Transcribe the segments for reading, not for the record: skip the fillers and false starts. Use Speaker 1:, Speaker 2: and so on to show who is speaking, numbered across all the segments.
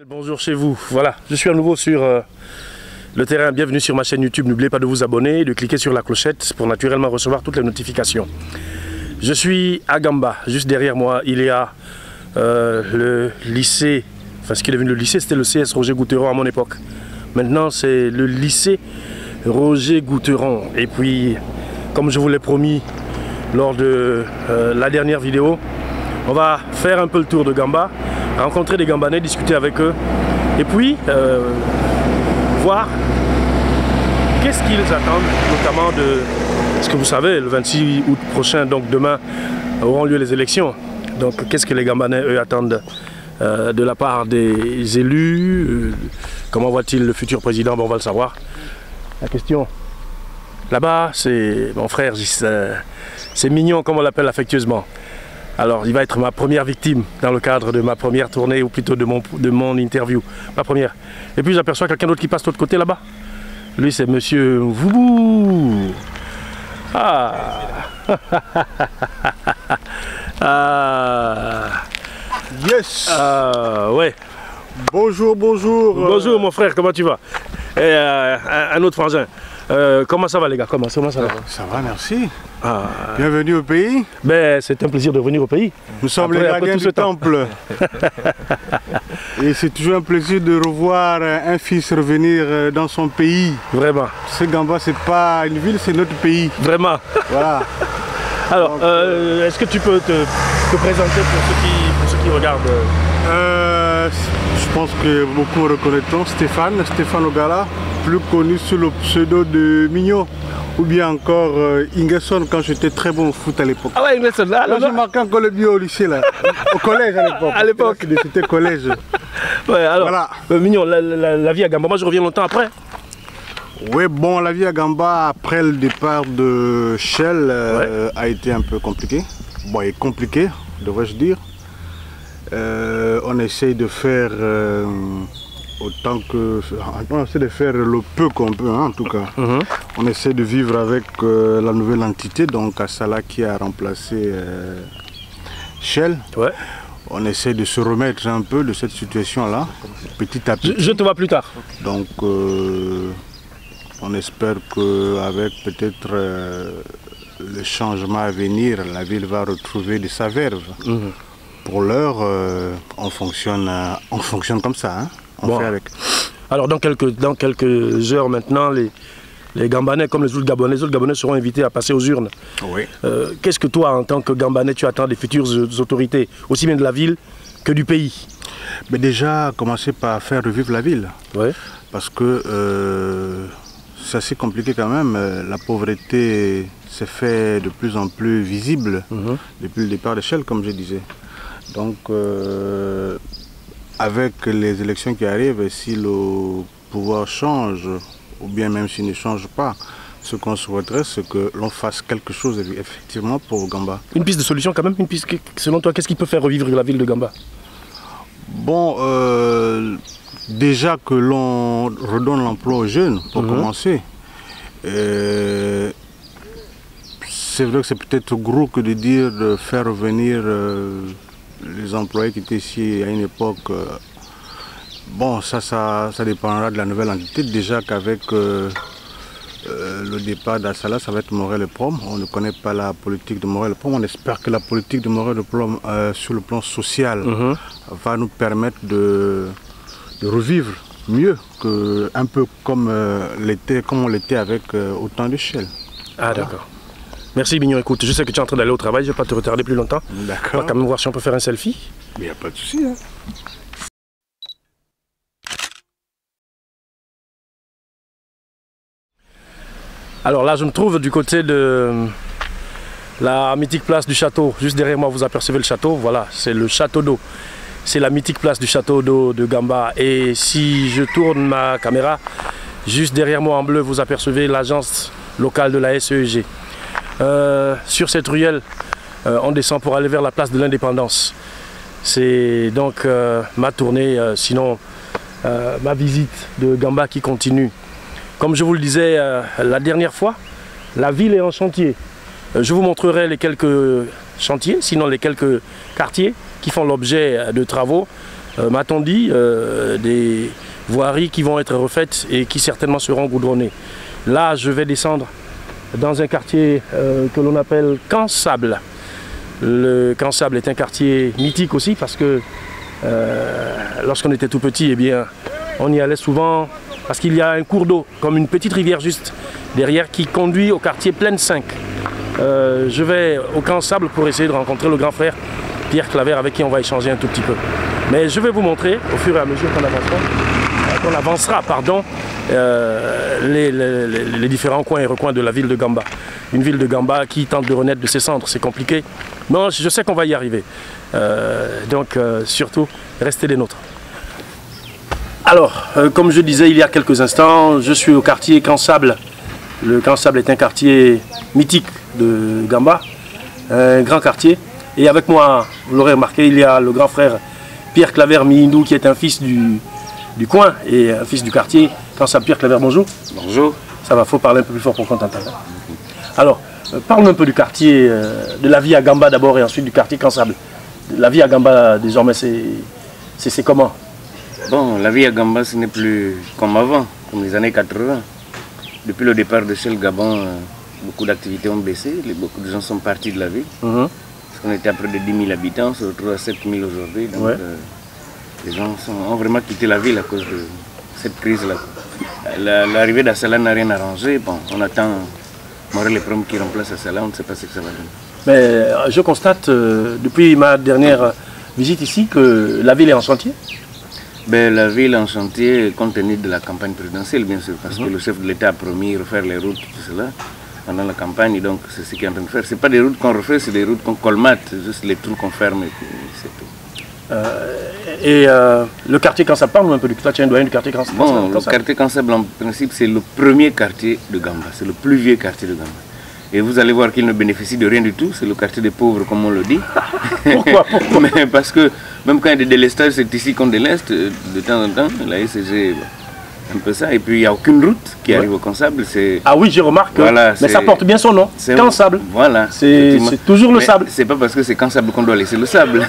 Speaker 1: Bonjour chez vous, voilà, je suis à nouveau sur le terrain, bienvenue sur ma chaîne YouTube, n'oubliez pas de vous abonner et de cliquer sur la clochette pour naturellement recevoir toutes les notifications. Je suis à Gamba, juste derrière moi il y a le lycée, enfin ce qui est devenu le lycée c'était le CS Roger Goutheron à mon époque. Maintenant c'est le lycée Roger Goutheron et puis comme je vous l'ai promis lors de la dernière vidéo, on va faire un peu le tour de Gamba, rencontrer des Gambanais, discuter avec eux et puis voir qu'est-ce qu'ils attendent, notamment de ce que vous savez, le 26 août prochain, donc demain, auront lieu les élections. Donc qu'est-ce que les Gambanais, eux, attendent de la part des élus, comment voit-il le futur président, bon, on va le savoir. La question, là-bas, c'est mon frère, c'est Mignon, comme on l'appelle affectueusement. Alors, il va être ma première victime dans le cadre de ma première tournée, ou plutôt de mon interview. Ma première. Et puis, j'aperçois quelqu'un d'autre qui passe de l'autre côté là-bas. Lui, c'est Monsieur Voubou. Ah. Ah.
Speaker 2: Yes.
Speaker 1: Ouais.
Speaker 2: Bonjour, bonjour.
Speaker 1: Bonjour, mon frère, comment tu vas? Et un autre frangin. Comment ça va les gars? Comment ça va?
Speaker 2: Ça va, merci. Bienvenue au pays.
Speaker 1: Ben, c'est un plaisir de venir au pays.
Speaker 2: Nous sommes les gardiens du temple. Et c'est toujours un plaisir de revoir un fils revenir dans son pays.
Speaker 1: Vraiment.
Speaker 2: Ce Gamba, c'est pas une ville, c'est notre pays.
Speaker 1: Vraiment.
Speaker 2: Voilà.
Speaker 1: Alors, est-ce que tu peux te présenter pour ceux qui regardent?
Speaker 2: Je pense que beaucoup me reconnaîtront Stéphane Ogala, plus connu sous le pseudo de Mignon, ou bien encore Ingerson quand j'étais très bon au foot à l'époque.
Speaker 1: Ah ouais, Ingerson, là,
Speaker 2: j'ai marqué encore le bio au lycée, là, au collège à l'époque.
Speaker 1: À l'époque.
Speaker 2: C'était collège.
Speaker 1: Ouais, alors,
Speaker 2: voilà.
Speaker 1: Mignon, la vie à Gamba, moi je reviens longtemps après.
Speaker 2: Oui, bon, la vie à Gamba après le départ de Shell a été un peu compliquée. Bon, et compliqué, devrais-je dire. On essaye de faire autant que... On essaie de faire le peu qu'on peut, hein, en tout cas. On essaie de vivre avec la nouvelle entité, donc Assala qui a remplacé Shell.
Speaker 1: Ouais.
Speaker 2: On essaie de se remettre un peu de cette situation-là, petit à petit.
Speaker 1: Je te vois plus tard.
Speaker 2: Donc, on espère qu'avec peut-être le changement à venir, la ville va retrouver de sa verve. Pour l'heure, on fonctionne comme ça, hein. On fait avec. Alors
Speaker 1: dans quelques heures maintenant, les Gambanais comme les autres Gabonais seront invités à passer aux urnes.
Speaker 2: Oui.
Speaker 1: Qu'est-ce que toi, en tant que Gambanais, tu attends des futures autorités, aussi bien de la ville que du pays?
Speaker 2: Mais déjà, commencer par faire revivre la ville.
Speaker 1: Ouais.
Speaker 2: Parce que c'est assez compliqué quand même. La pauvreté s'est fait de plus en plus visible depuis le départ de Shell, comme je disais. Donc, avec les élections qui arrivent, si le pouvoir change, ou bien même s'il ne change pas, ce qu'on souhaiterait, c'est que l'on fasse quelque chose effectivement pour Gamba.
Speaker 1: Une piste de solution quand même, selon toi, qu'est-ce qui peut faire revivre la ville de Gamba?
Speaker 2: Bon, déjà que l'on redonne l'emploi aux jeunes, pour commencer. C'est vrai que c'est peut-être gros que de dire de faire revenir les employés qui étaient ici à une époque. Bon, ça dépendra de la nouvelle entité. Déjà qu'avec le départ d'Assala, ça va être Morel-et-Prom. On ne connaît pas la politique de Morel-et-Prom. On espère que la politique de Morel-et-Prom sur le plan social va nous permettre de revivre mieux, un peu comme on l'était avec autant de Shell.
Speaker 1: Ah d'accord. Merci Mignon, écoute, je sais que tu es en train d'aller au travail, je ne vais pas te retarder plus longtemps.
Speaker 2: D'accord.
Speaker 1: On va quand même voir si on peut faire un selfie.
Speaker 2: Mais il n'y a pas de souci, hein.
Speaker 1: Alors là, je me trouve du côté de la mythique place du château. Juste derrière moi, vous apercevez le château. Voilà, c'est le château d'eau. C'est la mythique place du château d'eau de Gamba. Et si je tourne ma caméra, juste derrière moi en bleu, vous apercevez l'agence locale de la SEG. Sur cette ruelle, on descend pour aller vers la place de l'Indépendance. C'est donc ma tournée, sinon ma visite de Gamba qui continue. Comme je vous le disais la dernière fois, la ville est en chantier. Je vous montrerai les quelques chantiers, sinon les quelques quartiers qui font l'objet de travaux. m'a-t-on dit, des voiries qui vont être refaites et qui certainement seront goudronnées. Là, je vais descendre dans un quartier que l'on appelle Camp-Sable. Le Camp-Sable est un quartier mythique aussi parce que lorsqu'on était tout petit, eh bien, on y allait souvent parce qu'il y a un cours d'eau, comme une petite rivière juste derrière, qui conduit au quartier Plaine 5. Je vais au Camp-Sable pour essayer de rencontrer le grand frère Pierre Claver avec qui on va échanger un tout petit peu. Mais je vais vous montrer au fur et à mesure qu'on avancera, les différents coins et recoins de la ville de Gamba. Une ville de Gamba qui tente de renaître de ses cendres, c'est compliqué. Non, je sais qu'on va y arriver. Donc surtout, restez des nôtres. Alors, comme je disais il y a quelques instants, je suis au quartier Camp-Sable. Le Camp-Sable est un quartier mythique de Gamba, un grand quartier. Et avec moi, vous l'aurez remarqué, il y a le grand frère Pierre Claver Mihindou qui est un fils du coin et un fils du quartier. Camp-Sable. Pierre Claver, bonjour.
Speaker 3: Bonjour.
Speaker 1: Ça va, faut parler un peu plus fort pour qu'on t'entende. Alors, parle un peu du quartier, de la vie à Gamba d'abord et ensuite du quartier Camp-Sable. La vie à Gamba désormais, c'est comment?
Speaker 3: Bon, la vie à Gamba, ce n'est plus comme avant, comme les années 80. Depuis le départ de Shell Gabon, beaucoup d'activités ont baissé, beaucoup de gens sont partis de la ville. Parce qu'on était à près de 10 000 habitants, on se retrouve à 7 000 aujourd'hui. Donc les gens ont vraiment quitté la ville à cause de cette crise-là. L'arrivée d'Assala n'a rien arrangé. Bon, on attend Morel Prom qui remplace Assala, on ne sait pas ce que ça va donner.
Speaker 1: Mais je constate depuis ma dernière visite ici que la ville est en chantier.
Speaker 3: Ben, la ville est en chantier compte tenu de la campagne présidentielle, bien sûr, parce que le chef de l'État a promis refaire les routes, tout cela, pendant la campagne, donc c'est ce qu'il est en train de faire. Ce n'est pas des routes qu'on refait, c'est des routes qu'on colmate, juste les trous qu'on ferme et puis c'est tout.
Speaker 1: Le quartier Camp-Sable, parle un peu du doyen du quartier Camp-Sable.
Speaker 3: Bon, le quartier Camp-Sable, en principe, c'est le premier quartier de Gamba, c'est le plus vieux quartier de Gamba. Et vous allez voir qu'il ne bénéficie de rien du tout, c'est le quartier des pauvres, comme on le dit.
Speaker 1: Pourquoi?
Speaker 3: Mais parce que même quand il y a des délestages, c'est ici qu'on déleste de temps en temps. La SCG, un peu ça. Et puis il n'y a aucune route qui arrive au Camp-Sable.
Speaker 1: Ah oui, je remarque. Voilà, mais ça porte bien son nom. Camp-Sable.
Speaker 3: Voilà.
Speaker 1: C'est toujours le sable.
Speaker 3: C'est pas parce que c'est Camp-Sable qu'on doit laisser le sable.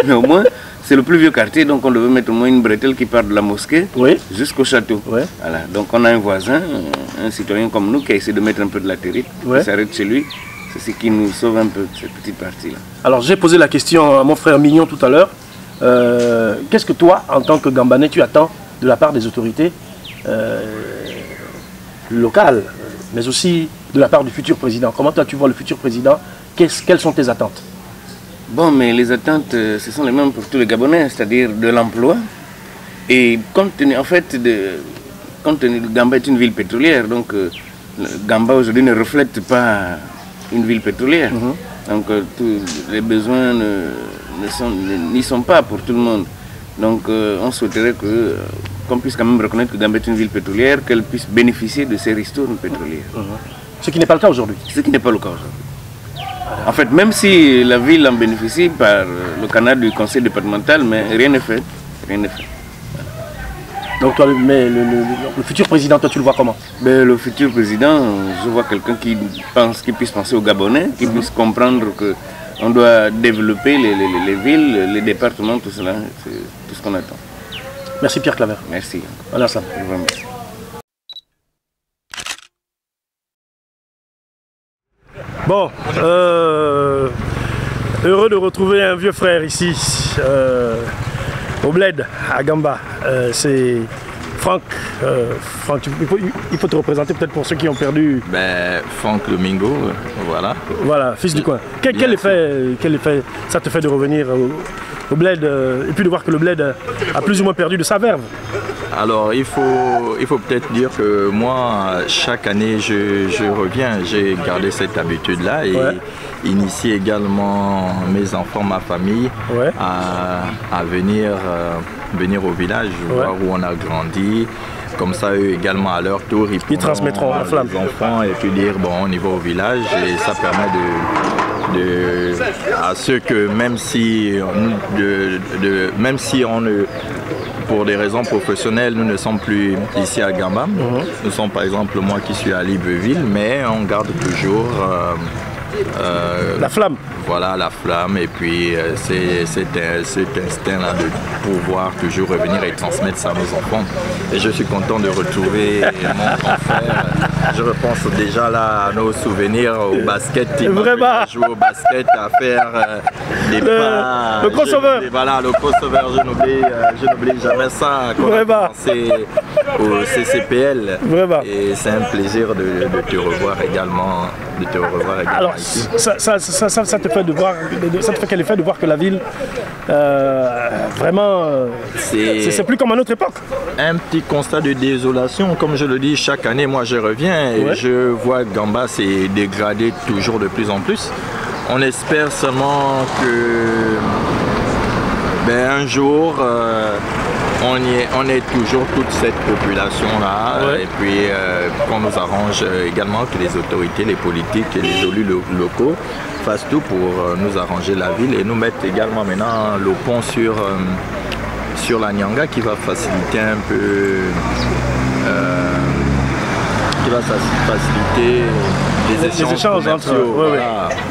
Speaker 3: Mais au moins, c'est le plus vieux quartier, donc on devait mettre au moins une bretelle qui part de la mosquée jusqu'au château. Voilà. Donc on a un voisin, un citoyen comme nous, qui a essayé de mettre un peu de latérite, qui s'arrête chez lui. C'est ce qui nous sauve un peu, cette petite partie-là. Alors j'ai posé la question à mon frère Mignon tout à l'heure. Qu'est-ce que toi, en tant que Gambanais, tu attends de la part des autorités locales, mais aussi de la part du futur président? Comment toi tu vois le futur président? Quelles sont tes attentes? Bon, mais les attentes, ce sont les mêmes pour tous les Gabonais, c'est-à-dire de l'emploi. Et compte tenu, en fait, Gamba est une ville pétrolière, donc Gamba aujourd'hui ne reflète pas une ville pétrolière. Donc les besoins n'y sont pas pour tout le monde. Donc on souhaiterait qu'on puisse quand même reconnaître que Gamba est une ville pétrolière, qu'elle puisse bénéficier de ces ristournes pétrolières. Ce qui n'est pas le cas aujourd'hui. Ce qui n'est pas le cas aujourd'hui. En fait, même si la ville en bénéficie par le canal du conseil départemental, mais rien n'est fait. Rien n'est fait. Donc toi, mais le futur président, toi tu le vois comment? Ben, le futur président, je vois quelqu'un qui puisse penser aux Gabonais, qui puisse comprendre qu'on doit développer les villes, les départements, tout cela, c'est tout ce qu'on attend. Merci Pierre Claver. Merci. Voilà ça. Bon, heureux de retrouver un vieux frère ici, au Bled, à Gamba. C'est Franck. Franck, il faut te représenter peut-être pour ceux qui ont perdu.
Speaker 4: Ben, Franck Domingo, voilà.
Speaker 1: Voilà, fils du coin. Quel effet ça te fait de revenir au Bled et puis de voir que le Bled a plus ou moins perdu de sa verve?
Speaker 4: Alors il faut peut-être dire que moi chaque année je reviens, j'ai gardé cette habitude-là et initier également mes enfants, ma famille à venir au village, voir où on a grandi. Comme ça, eux également à leur tour, ils
Speaker 1: transmettront la flamme.
Speaker 4: Les enfants et puis dire bon, on y va au village et ça permet à ceux que même si on ne, pour des raisons professionnelles, nous ne sommes plus ici à Gamba. Nous sommes par exemple moi qui suis à Libreville, mais on garde toujours
Speaker 1: la flamme.
Speaker 4: voilà, la flamme et puis cet instinct-là de pouvoir toujours revenir et transmettre ça à nos enfants. Et je suis content de retrouver mon grand frère. Je repense déjà là à nos souvenirs au basket.
Speaker 1: Vraiment.
Speaker 4: Jouer au basket, à faire des pas.
Speaker 1: Le crossover.
Speaker 4: Voilà, le crossover, je n'oublie jamais ça.
Speaker 1: Vraiment.
Speaker 4: C'est au CCPL.
Speaker 1: Vraiment.
Speaker 4: Et c'est un plaisir de te revoir également.
Speaker 1: Alors, ici. Ça te fait de voir, ça te fait quel effet de voir que la ville, vraiment, c'est plus comme à notre époque.
Speaker 4: Un petit constat de désolation, comme je le dis, chaque année, moi je reviens et je vois que Gamba s'est dégradé toujours de plus en plus. On espère seulement que un jour, on est toujours toute cette population-là et puis qu'on nous arrange également, que les autorités, les politiques et les élus locaux fassent tout pour nous arranger la ville et nous mettre également maintenant le pont sur la Nyanga qui va faciliter un peu les échanges commerciaux,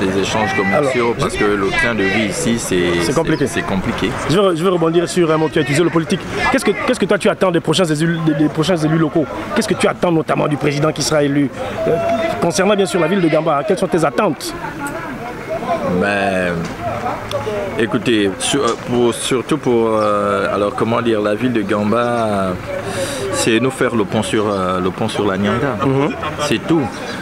Speaker 4: les échanges commerciaux. Alors, parce que le train de vie ici, c'est compliqué.
Speaker 1: Je veux rebondir sur un mot, tu as utilisé le politique. Qu'est-ce que toi tu attends des prochains élus locaux? Qu'est-ce que tu attends notamment du président qui sera élu? Concernant bien sûr la ville de Gamba, quelles sont tes attentes?
Speaker 4: Écoutez, surtout pour alors comment dire, la ville de Gamba, c'est nous faire le pont sur la Nyanga. C'est tout.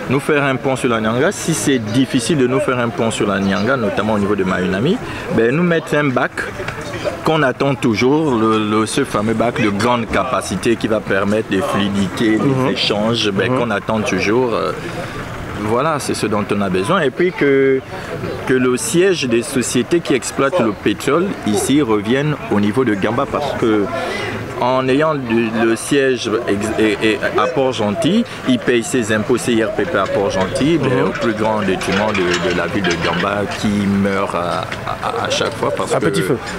Speaker 4: Nous faire un pont sur la Nyanga. Si c'est difficile de nous faire un pont sur la Nyanga, notamment au niveau de Mayunami, nous mettre un bac qu'on attend toujours, ce fameux bac de grande capacité qui va permettre de fluidité, des échanges, qu'on attend toujours. Voilà, c'est ce dont on a besoin. Et puis que le siège des sociétés qui exploitent le pétrole ici revienne au niveau de Gamba, parce que en ayant le siège à Port-Gentil, il paye ses impôts CIRPP à Port-Gentil, au plus grand détriment de la ville de Gamba qui meurt à chaque fois parce que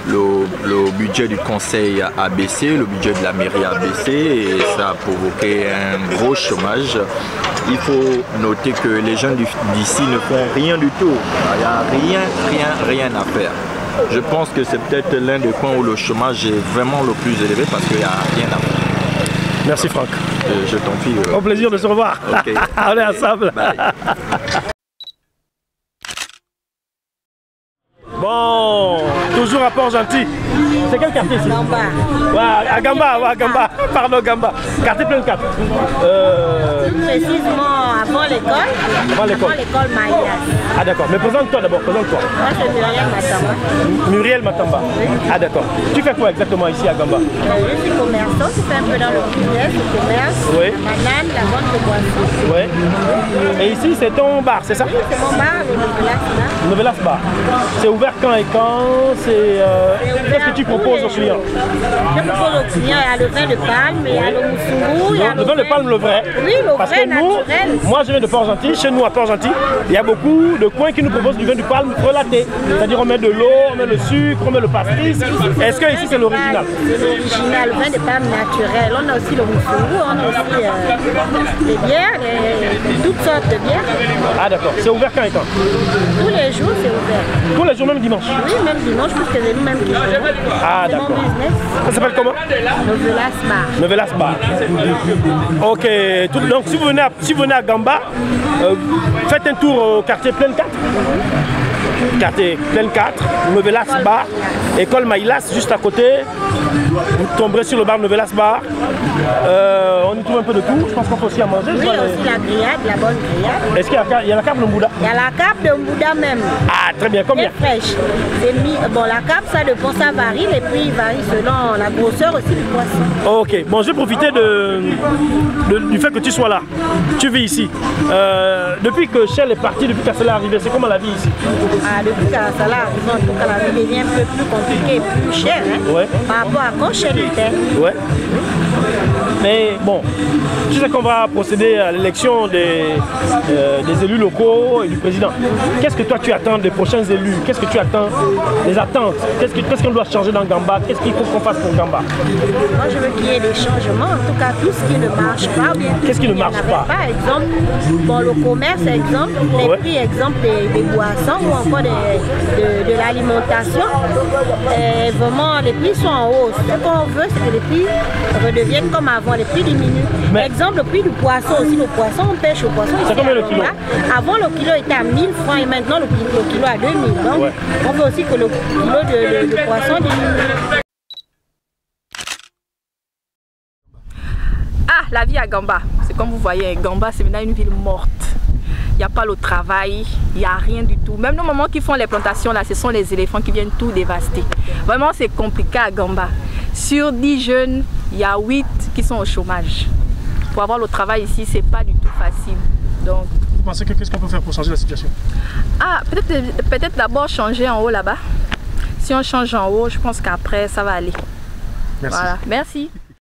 Speaker 4: le budget du conseil a baissé, le budget de la mairie a baissé et ça a provoqué un gros chômage. Il faut noter que les jeunes d'ici ne font rien du tout. Il n'y a rien à faire. Je pense que c'est peut-être l'un des points où le chômage est vraiment le plus élevé parce qu'il n'y a rien à faire.
Speaker 1: Merci Franck.
Speaker 4: Je t'en prie.
Speaker 1: Au plaisir de se revoir.
Speaker 4: Okay.
Speaker 1: On est ensemble.
Speaker 4: Bye.
Speaker 1: Bon, toujours à Port-Gentil. C'est quel quartier ici?
Speaker 5: Gamba.
Speaker 1: Ouais, à Gamba. Pardon, Gamba. Quartier plein 4.
Speaker 5: Précisément avant l'école. Avant l'école Maïas.
Speaker 1: Ah d'accord, mais présente-toi d'abord, présente-toi.
Speaker 5: Moi c'est Muriel Matamba.
Speaker 1: Muriel Matamba. Oui. Ah d'accord. Tu fais quoi exactement ici à Gamba?
Speaker 5: Je suis commerçant, je fais un peu dans le business, le commerce, la banane, la vente de boissons.
Speaker 1: Oui. Et ici c'est ton bar, c'est ça?
Speaker 5: Oui, c'est mon bar, le Novelas Bar.
Speaker 1: Novelas Bar. C'est ouvert quand et quand? Qu'est-ce que tu proposes aux clients?
Speaker 5: Je propose aux clients, il y a le vin de palme, il y a le moussourou, il y a
Speaker 1: le vin de palme, le vrai.
Speaker 5: Oui, le
Speaker 1: parce
Speaker 5: vrai
Speaker 1: que nous,
Speaker 5: naturel.
Speaker 1: Moi je viens de Port-Gentil, chez nous à Port-Gentil, il y a beaucoup de coins qui nous proposent du vin de palme relaté. C'est-à-dire on met de l'eau, on met le sucre, on met le pastis. Est-ce que ici c'est l'original?
Speaker 5: C'est l'original, le vin de palme naturel. On a aussi le moussourou, on a aussi les bières, toutes sortes de bières.
Speaker 1: Ah d'accord, c'est ouvert quand et quand?
Speaker 5: Tous les jours c'est ouvert.
Speaker 1: Tous les jours, même dimanche?
Speaker 5: Oui, même dimanche, puisque c'est nous-mêmes qui jouons.
Speaker 1: Ah
Speaker 5: c'est
Speaker 1: d'accord.
Speaker 5: mon business.
Speaker 1: Ça s'appelle comment?
Speaker 5: Novelas Bar.
Speaker 1: Novelas Bar. Ok, donc si vous venez à Gamba, faites un tour au quartier Pleine 4. Quartier Pleine 4, Novelas Bar, École Maïlas juste à côté. Vous tomberez sur le bar Novelas Bar. On y trouve un peu de tout. Je pense qu'on peut aussi à manger.
Speaker 5: Oui, il y a aussi la grillade, la bonne grillade.
Speaker 1: Est-ce qu'il y a la carpe de Mbouda?
Speaker 5: Il y a la carpe de Mbouda même.
Speaker 1: Ah, très bien. Combien?
Speaker 5: C'est fraîche. Bon, la carpe, ça dépend, ça varie. Et puis, il varie selon la grosseur aussi du poisson.
Speaker 1: Ok. Bon, je vais profiter du fait que tu sois là. Tu vis ici. Depuis que Shell est parti, depuis qu'Assala est arrivé, c'est comment la vie ici?
Speaker 5: Ah, depuis qu'Assala est arrivé, en tout cas, la vie devient un peu plus compliquée et plus chère. Hein, par rapport à quand Shell était.
Speaker 1: Ouais. Mais bon, tu sais qu'on va procéder à l'élection des élus locaux et du président. Qu'est-ce que toi tu attends des prochains élus? Qu'est-ce que tu attends des attentes? Qu'est-ce qu'on doit changer dans Gamba? Qu'est-ce qu'il faut qu'on fasse pour Gamba?
Speaker 5: Moi je veux qu'il y ait des changements, en tout cas tout ce qui ne marche pas.
Speaker 1: Qu'est-ce qui ne marche pas?
Speaker 5: Par exemple, bon, le commerce, exemple, les prix, exemple, des boissons ou encore de l'alimentation. Vraiment, les prix sont en hausse. Ce qu'on veut, c'est que les prix redeviennent comme avant, les prix diminuent. Par exemple, le prix du poisson aussi, le poisson, on pêche le poisson.
Speaker 1: C'est combien le kilo?
Speaker 5: Avant, le kilo était à 1000 francs et maintenant, le kilo à 2000. Donc, on veut aussi que le kilo de poisson diminue.
Speaker 6: Ah, la vie à Gamba, c'est comme vous voyez, Gamba c'est maintenant une ville morte. Il n'y a pas le travail, il n'y a rien du tout. Même nos mamans qui font les plantations là, ce sont les éléphants qui viennent tout dévaster. Vraiment c'est compliqué à Gamba. Sur 10 jeunes, il y a 8 qui sont au chômage. Pour avoir le travail ici, c'est pas du tout facile. Donc,
Speaker 1: vous pensez que qu'est-ce qu'on peut faire pour changer la situation?
Speaker 6: Ah, peut-être d'abord changer en haut là-bas. Si on change en haut, je pense qu'après ça va aller.
Speaker 1: Merci.
Speaker 6: Voilà, merci.